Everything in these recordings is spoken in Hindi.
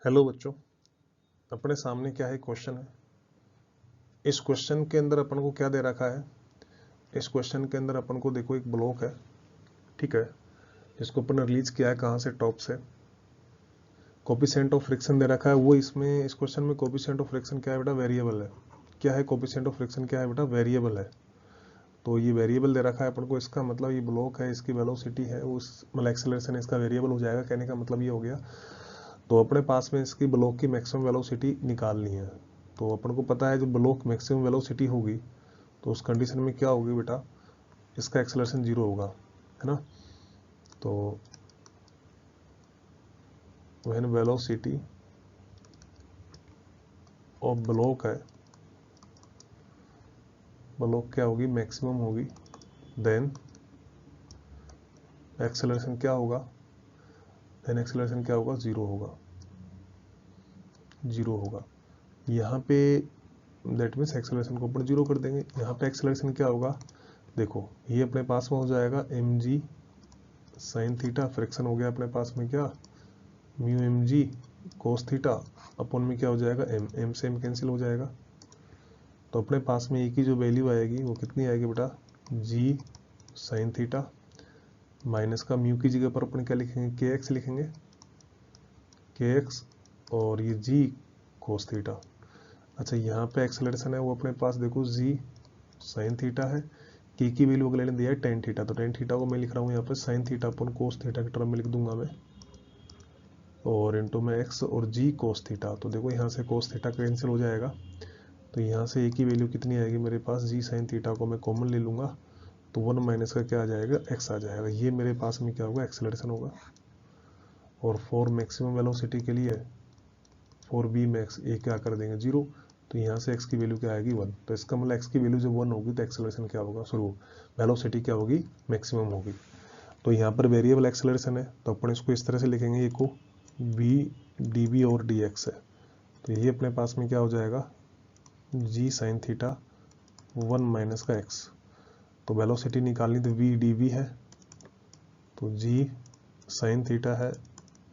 हेलो बच्चों, अपने सामने क्या है क्वेश्चन है। इस क्वेश्चन के अंदर अपन को क्या दे रखा है। इस क्वेश्चन के अंदर अपन को देखो एक ब्लॉक है, ठीक है। इसको अपन रिलीज किया है कहाँ से, टॉप से। कोफिशिएंट ऑफ फ्रिक्शन दे रखा है वो इसमें, इस क्वेश्चन में कोफिशिएंट ऑफ फ्रिक्शन क्या है बेटा, वेरिएबल है। क्या है कोफिशिएंट ऑफ फ्रिक्शन, क्या है बेटा, वेरिएबल है। तो ये वेरिएबल दे रखा है अपन को, इसका मतलब ये ब्लॉक है, इसकी वेलोसिटी है, उस मतलब एक्सेलरेशन इसका वेरिएबल हो जाएगा। कहने का मतलब ये हो गया। तो अपने पास में इसकी ब्लॉक की मैक्सिमम वेलोसिटी निकालनी है। तो अपन को पता है जो ब्लॉक मैक्सिमम वेलोसिटी होगी तो उस कंडीशन में क्या होगी बेटा, इसका एक्सेलरेशन 0 होगा, है ना। तो व्हेन वेलोसिटी ऑफ ब्लॉक है, ब्लॉक क्या होगी, मैक्सिमम होगी, देन एक्सेलरेशन क्या होगा, देन एक्सेलरेशन क्या होगा, 0 होगा, 0 होगा। यहाँ पे दैट मीन्स एक्सेलरेशन को अपन 0 कर देंगे। यहाँ पे एक्सेलरेशन क्या होगा, देखो ये अपने पास में हो जाएगा mg साइन थीटा, फ्रिक्शन हो गया अपने पास में क्या, म्यू mg कोस थीटा, अपन में क्या हो जाएगा, m से m कैंसिल हो जाएगा। तो अपने पास में एक ही जो वैल्यू आएगी वो कितनी आएगी बेटा, g साइन थीटा माइनस का म्यू की जगह पर अपन क्या लिखेंगे, के एक्स लिखेंगे, के एक्स, और ये g कोस थीटा। अच्छा यहाँ पे एक्सेलरेशन है वो अपने पास देखो g साइन थीटा है, के की वैल्यू अगले ने दिया है टेन थीटा, तो टेन थीटा को मैं लिख रहा हूँ यहाँ पे साइन थीटा अपन कोस थीटा की टर्म में लिख दूंगा मैं, और इंटू में एक्स और जी कोस थीटा। तो देखो यहाँ से कोस थीटा कैंसिल हो जाएगा, तो यहाँ से एक ही वैल्यू कितनी आएगी मेरे पास, जी साइन थीटा को मैं कॉमन ले लूँगा, तो 1 माइनस का क्या आ जाएगा, एक्स आ जाएगा। ये मेरे पास में क्या होगा, एक्सेलरेशन होगा। और फॉर मैक्सिमम वेलोसिटी के लिए फॉर बी मैक्स ए क्या कर देंगे, 0। तो यहाँ से एक्स की वैल्यू क्या आएगी, 1। तो इसका मतलब एक्स की वैल्यू जब 1 होगी तो एक्सेलरेशन क्या होगा, शुरू वेलोसिटी क्या होगी, मैक्सिमम होगी। तो यहाँ पर वेरिएबल एक्सेलरेशन है तो अपन इसको इस तरह से लिखेंगे, ये को वी डी वी और डी एक्स है। तो ये अपने पास में क्या हो जाएगा, जी साइन थीटा 1 माइनस का एक्स। तो वेलोसिटी निकालनी तो वी डी वी है, तो जी साइन थीटा है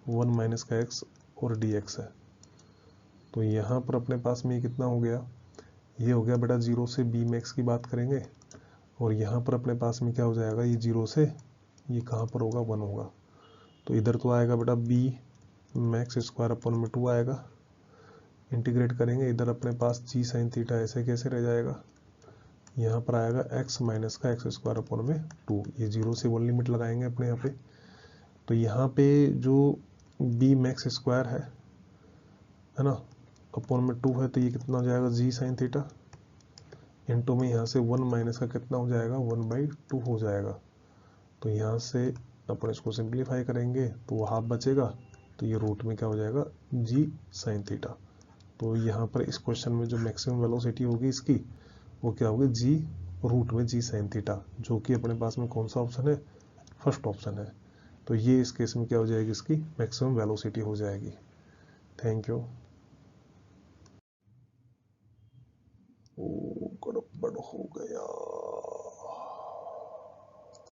1 माइनस का एक्स और डी एक्स है। तो यहाँ पर अपने पास में ये कितना हो गया, ये हो गया बेटा 0 से बी मैक्स की बात करेंगे, और यहाँ पर अपने पास में क्या हो जाएगा, ये 0 से ये कहाँ पर होगा, 1 होगा। तो इधर तो आएगा बेटा बी मैक्स स्क्वायर अपन में 2 आएगा, इंटीग्रेट करेंगे इधर अपने पास जी साइन थीटा ऐसे कैसे रह जाएगा, यहाँ पर आएगा x माइनस का एक्स स्क्वायर अपन में 2। ये 0 से 1 लिमिट लगाएंगे अपने यहाँ पे। तो यहाँ पे जो b मैक्स स्क्वायर है ना, अपन में 2 है, तो ये कितना हो जाएगा, जी साइन थीटा इंटू में यहाँ से 1 माइनस का कितना हो जाएगा, 1/2 हो जाएगा। तो यहाँ से अपन इसको सिंप्लीफाई करेंगे तो वो हाफ बचेगा, तो ये रूट में क्या हो जाएगा, जी साइन थीटा। तो यहाँ पर इस क्वेश्चन में जो मैक्सिमम वेलोसिटी होगी इसकी वो क्या होगी, जी रूट में जी साइन थीटा, जो कि अपने पास में कौन सा ऑप्शन है, फर्स्ट ऑप्शन है। तो ये इस केस में क्या हो जाएगी, इसकी मैक्सिमम वेलोसिटी हो जाएगी। Thank you. ओ गड़बड़ हो गया।